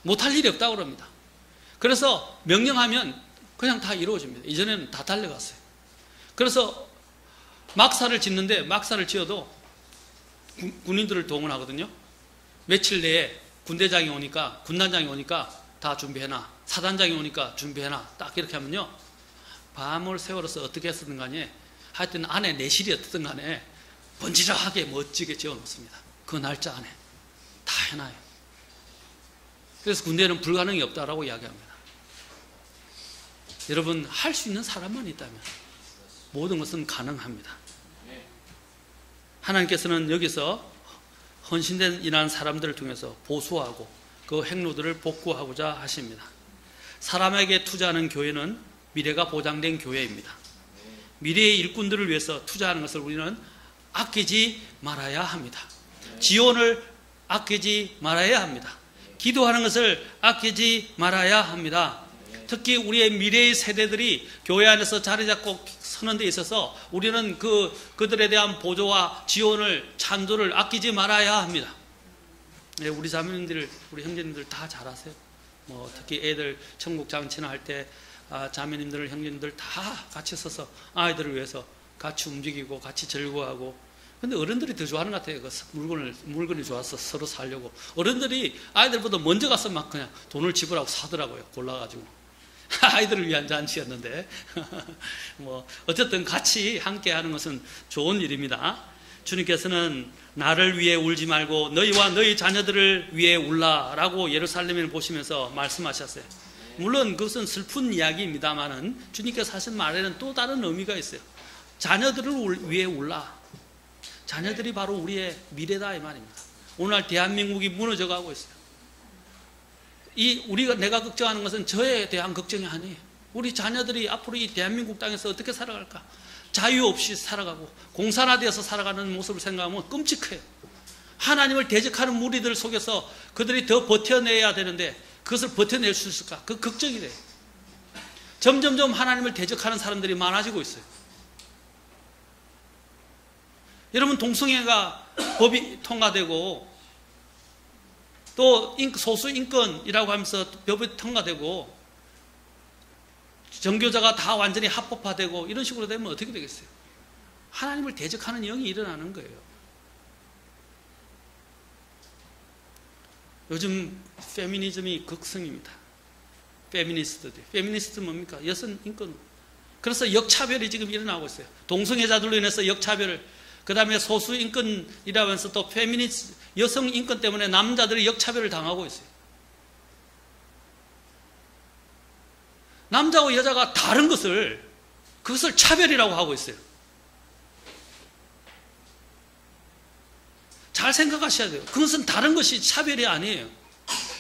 못할 일이 없다고 그럽니다. 그래서 명령하면 그냥 다 이루어집니다. 이전에는 다 달려갔어요. 그래서 막사를 짓는데 막사를 지어도 군인들을 동원하거든요. 며칠 내에 군단장이 오니까 다 준비해놔. 사단장이 오니까 준비해놔. 딱 이렇게 하면요. 밤을 세월어서 어떻게 했었든 간에 하여튼 안에 내실이 어떻든 간에 번지르하게 멋지게 지어놓습니다. 그 날짜 안에 다 해놔요. 그래서 군대는 불가능이 없다라고 이야기합니다. 여러분, 할 수 있는 사람만 있다면 모든 것은 가능합니다. 하나님께서는 여기서 헌신된 일하는 사람들을 통해서 보수하고 그 행로들을 복구하고자 하십니다. 사람에게 투자하는 교회는 미래가 보장된 교회입니다. 미래의 일꾼들을 위해서 투자하는 것을 우리는 아끼지 말아야 합니다. 지원을 아끼지 말아야 합니다. 기도하는 것을 아끼지 말아야 합니다. 특히 우리의 미래의 세대들이 교회 안에서 자리 잡고 서는 데 있어서 우리는 그들에 대한 보조와 지원을, 찬조를 아끼지 말아야 합니다. 네, 우리 자매님들, 우리 형제님들 다 잘 아세요. 특히 애들 천국 잔치나 할 때 자매님들, 형제님들 다 같이 서서 아이들을 위해서 같이 움직이고 같이 즐거워하고. 근데 어른들이 더 좋아하는 것 같아요. 물건이 좋아서 서로 사려고. 어른들이 아이들보다 먼저 가서 막 그냥 돈을 지불하고 사더라고요. 골라가지고. 아이들을 위한 잔치였는데 어쨌든 같이 함께 하는 것은 좋은 일입니다. 주님께서는 나를 위해 울지 말고 너희와 너희 자녀들을 위해 울라라고 예루살렘을 보시면서 말씀하셨어요. 물론 그것은 슬픈 이야기입니다만은 주님께서 하신 말에는 또 다른 의미가 있어요. 자녀들을 위해 울라. 자녀들이 바로 우리의 미래다 이 말입니다. 오늘 대한민국이 무너져가고 있어요. 내가 걱정하는 것은 저에 대한 걱정이 아니에요. 우리 자녀들이 앞으로 이 대한민국 땅에서 어떻게 살아갈까? 자유 없이 살아가고 공산화되어서 살아가는 모습을 생각하면 끔찍해요. 하나님을 대적하는 무리들 속에서 그들이 더 버텨내야 되는데 그것을 버텨낼 수 있을까? 그 걱정이 돼요. 점점점 하나님을 대적하는 사람들이 많아지고 있어요. 여러분, 동성애가 법이 통과되고 또 소수 인권이라고 하면서 법이 통과되고 정교자가 다 완전히 합법화되고 이런 식으로 되면 어떻게 되겠어요? 하나님을 대적하는 영이 일어나는 거예요. 요즘 페미니즘이 극성입니다. 페미니스트 뭡니까? 여성 인권. 그래서 역차별이 지금 일어나고 있어요. 동성애자들로 인해서 역차별을, 그 다음에 소수 인권이라고 하면서 또 여성 인권 때문에 남자들이 역차별을 당하고 있어요. 남자와 여자가 다른 그것을 차별이라고 하고 있어요. 잘 생각하셔야 돼요. 그것은 다른 것이 차별이 아니에요.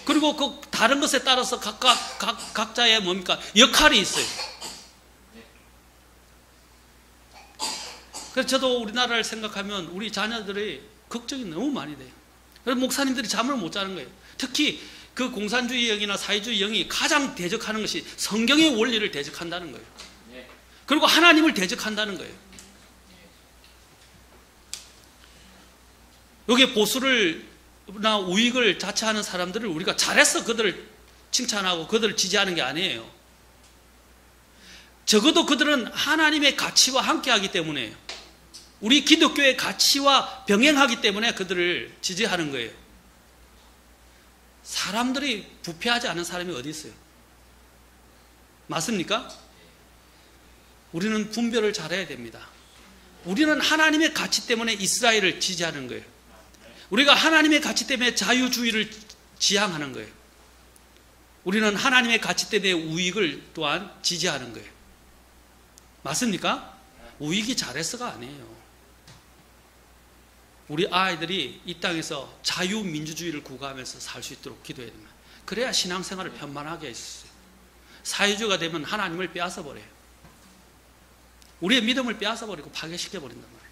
그리고 그 다른 것에 따라서 각자의 역할이 있어요. 그래서 저도 우리나라를 생각하면 우리 자녀들이 걱정이 너무 많이 돼요. 그래서 목사님들이 잠을 못 자는 거예요. 특히 그 공산주의 영이나 사회주의 영이 가장 대적하는 것이 성경의 원리를 대적한다는 거예요. 그리고 하나님을 대적한다는 거예요. 여기에 보수나 우익을 자처하는 사람들을 우리가 잘해서 그들을 칭찬하고 그들을 지지하는 게 아니에요. 적어도 그들은 하나님의 가치와 함께하기 때문에요. 우리 기독교의 가치와 병행하기 때문에 그들을 지지하는 거예요. 사람들이 부패하지 않은 사람이 어디 있어요? 맞습니까? 우리는 분별을 잘해야 됩니다. 우리는 하나님의 가치 때문에 이스라엘을 지지하는 거예요. 우리가 하나님의 가치 때문에 자유주의를 지향하는 거예요. 우리는 하나님의 가치 때문에 우익을 또한 지지하는 거예요. 맞습니까? 우익이 잘해서가 아니에요. 우리 아이들이 이 땅에서 자유민주주의를 구가하면서 살 수 있도록 기도해야 됩니다. 그래야 신앙생활을 편만하게 할 수 있어요. 사회주의가 되면 하나님을 빼앗아 버려요. 우리의 믿음을 빼앗아 버리고 파괴시켜 버린단 말이에요.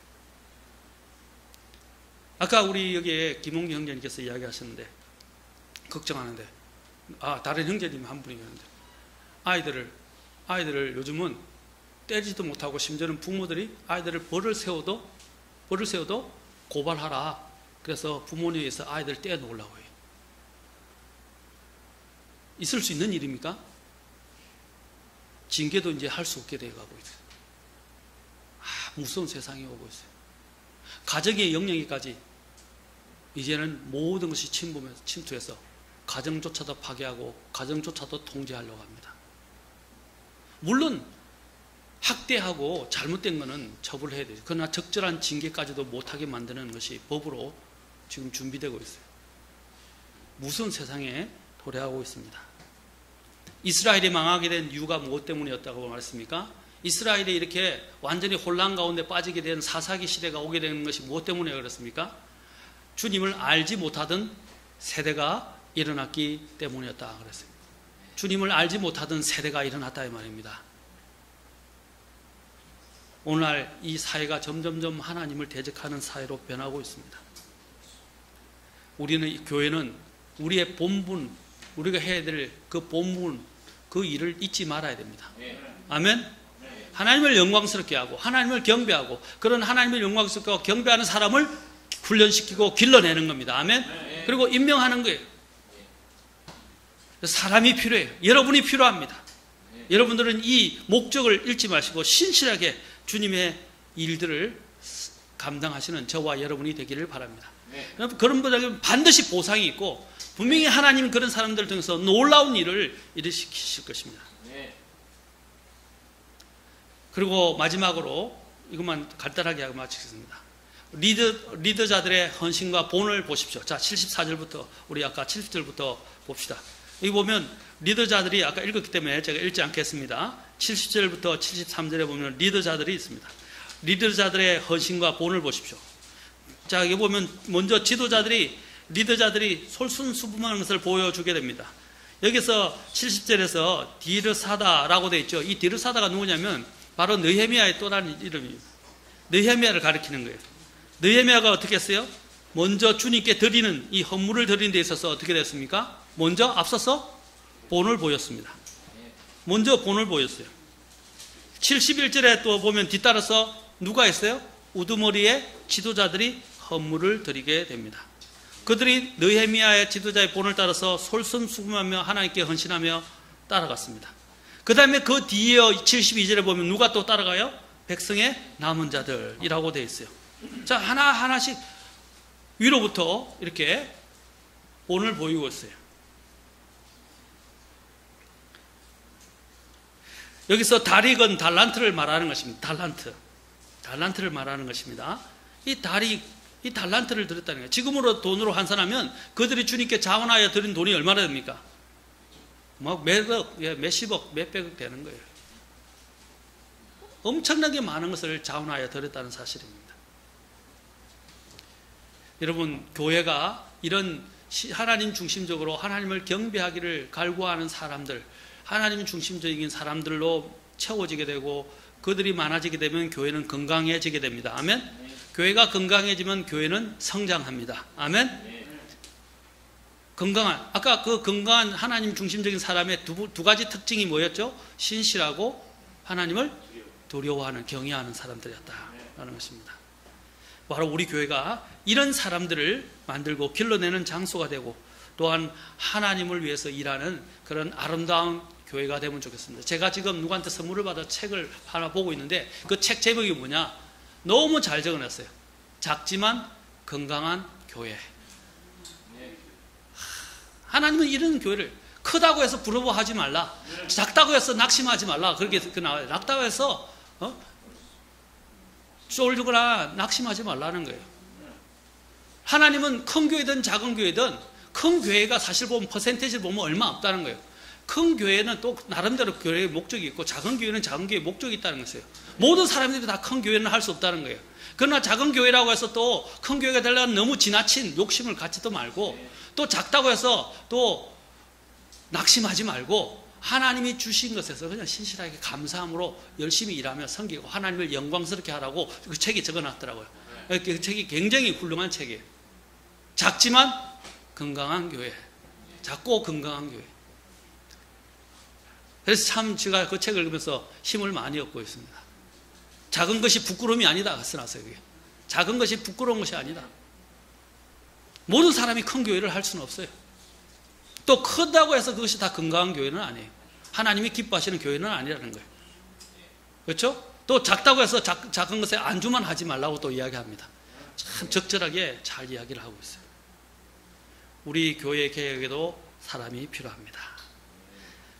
아까 우리 여기에 김홍기 형제님께서 이야기하셨는데 걱정하는데 다른 형제님 한 분이 있는데 아이들을 요즘은 때리지도 못하고 심지어는 부모들이 아이들을 벌을 세워도 고발하라. 그래서 부모님에 의해서 아이들 떼어놓으려고 해요. 있을 수 있는 일입니까? 징계도 이제 할 수 없게 돼가고 있어요. 무서운 세상이 오고 있어요. 가정의 영역에까지 이제는 모든 것이 침투해서 가정조차도 파괴하고 가정조차도 통제하려고 합니다. 물론 학대하고 잘못된 것은 처벌을 해야 돼요. 그러나 적절한 징계까지도 못하게 만드는 것이 법으로 지금 준비되고 있어요. 무서운 세상에 도래하고 있습니다. 이스라엘이 망하게 된 이유가 무엇 때문이었다고 말했습니까? 이스라엘이 이렇게 완전히 혼란 가운데 빠지게 된 사사기 시대가 오게 되는 것이 무엇 때문에 그렇습니까? 주님을 알지 못하던 세대가 일어났기 때문이었다 그랬어요. 주님을 알지 못하던 세대가 일어났다 이 말입니다. 오늘날 이 사회가 점점점 하나님을 대적하는 사회로 변하고 있습니다. 우리는, 교회는 우리의 본분, 우리가 해야 될 그 본분, 그 일을 잊지 말아야 됩니다. 아멘? 하나님을 영광스럽게 하고 하나님을 경배하고 그런 하나님을 영광스럽게 하고 경배하는 사람을 훈련시키고 길러내는 겁니다. 아멘? 그리고 임명하는 거예요. 사람이 필요해요. 여러분이 필요합니다. 여러분들은 이 목적을 잃지 마시고 신실하게 주님의 일들을 감당하시는 저와 여러분이 되기를 바랍니다. 그런 분들에게 반드시 보상이 있고 분명히 하나님은 그런 사람들을 통해서 놀라운 일을 일으키실 것입니다. 그리고 마지막으로 이것만 간단하게 하고 마치겠습니다. 리더자들의 헌신과 본을 보십시오. 자, 74절부터 우리 아까 70절부터 봅시다. 여기 보면 리더자들이 아까 읽었기 때문에 제가 읽지 않겠습니다. 70절부터 73절에 보면 리더자들이 있습니다. 리더자들의 헌신과 본을 보십시오. 자, 여기 보면 먼저 리더자들이 솔선수범하는 것을 보여주게 됩니다. 여기서 70절에서 디르사다라고 되어 있죠. 이 디르사다가 누구냐면 바로 느헤미야의 또 다른 이름입니다. 느헤미야를 가리키는 거예요. 느헤미야가 어떻게 했어요? 먼저 주님께 드리는 이 헌물을 드리는 데 있어서 어떻게 됐습니까? 먼저 앞서서 본을 보였습니다. 먼저 본을 보였어요. 71절에 또 보면 뒤따라서 누가 했어요? 우두머리의 지도자들이 헌물을 드리게 됩니다. 그들이 느헤미야의 지도자의 본을 따라서 솔선수범하며 하나님께 헌신하며 따라갔습니다. 그 다음에 그 뒤에 72절에 보면 누가 또 따라가요? 백성의 남은 자들이라고 되어 있어요. 자, 하나하나씩 위로부터 이렇게 본을 보이고 있어요. 여기서 다릭은 달란트를 말하는 것입니다. 달란트를 말하는 것입니다. 이 달란트를 드렸다는 거예요. 지금으로 돈으로 환산하면 그들이 주님께 자원하여 드린 돈이 얼마나 됩니까? 막 몇억, 몇십억, 몇백억 되는 거예요. 엄청나게 많은 것을 자원하여 드렸다는 사실입니다. 여러분, 교회가 이런 하나님 중심적으로 하나님을 경배하기를 갈구하는 사람들, 하나님 중심적인 사람들로 채워지게 되고 그들이 많아지게 되면 교회는 건강해지게 됩니다. 아멘? 교회가 건강해지면 교회는 성장합니다. 아멘? 아까 그 건강한 하나님 중심적인 사람의 두 가지 특징이 뭐였죠? 신실하고 하나님을 두려워하는, 경외하는 사람들이었다라는 것입니다. 바로 우리 교회가 이런 사람들을 만들고 길러내는 장소가 되고 또한 하나님을 위해서 일하는 그런 아름다운 교회가 되면 좋겠습니다. 제가 지금 누구한테 선물을 받아 책을 하나 보고 있는데 그 책 제목이 뭐냐? 너무 잘 적어놨어요. 작지만 건강한 교회. 하나님은 이런 교회를 크다고 해서 부러워하지 말라. 작다고 해서 낙심하지 말라. 그렇게 나와요. 작다고 해서 쫄거나 낙심하지 말라는 거예요. 하나님은 큰 교회든 작은 교회든 큰 교회가 사실 보면 퍼센테이지를 보면 얼마 없다는 거예요. 큰 교회는 또 나름대로 교회의 목적이 있고 작은 교회는 작은 교회의 목적이 있다는 것이에요. 모든 사람들이 다 큰 교회는 할 수 없다는 거예요. 그러나 작은 교회라고 해서 또 큰 교회가 되려면 너무 지나친 욕심을 갖지도 말고 또 작다고 해서 또 낙심하지 말고 하나님이 주신 것에서 그냥 신실하게 감사함으로 열심히 일하며 섬기고 하나님을 영광스럽게 하라고 그 책이 적어놨더라고요. 그 책이 굉장히 훌륭한 책이에요. 작지만 건강한 교회. 작고 건강한 교회. 그래서 참 제가 그 책을 읽으면서 힘을 많이 얻고 있습니다. 작은 것이 부끄러움이 아니다. 써놨어요. 그게. 작은 것이 부끄러운 것이 아니다. 모든 사람이 큰 교회를 할 수는 없어요. 또 크다고 해서 그것이 다 건강한 교회는 아니에요. 하나님이 기뻐하시는 교회는 아니라는 거예요. 그렇죠? 또 작다고 해서 작은 것에 안주만 하지 말라고 또 이야기합니다. 참 적절하게 잘 이야기를 하고 있어요. 우리 교회 개혁에도 사람이 필요합니다.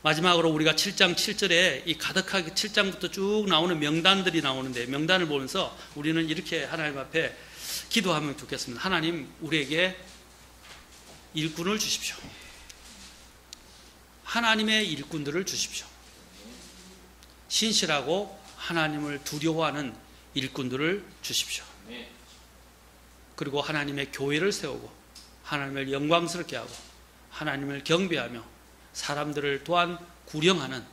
마지막으로 우리가 7장 7절에 이 가득하게 7장부터 쭉 나오는 명단들이 나오는데 명단을 보면서 우리는 이렇게 하나님 앞에 기도하면 좋겠습니다. 하나님, 우리에게 일꾼을 주십시오. 하나님의 일꾼들을 주십시오. 신실하고 하나님을 두려워하는 일꾼들을 주십시오. 그리고 하나님의 교회를 세우고 하나님을 영광스럽게 하고 하나님을 경배하며 사람들을 또한 구령하는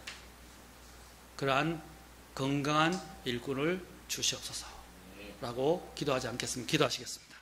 그러한 건강한 일꾼을 주시옵소서라고 기도하지 않겠습니까? 기도하시겠습니다.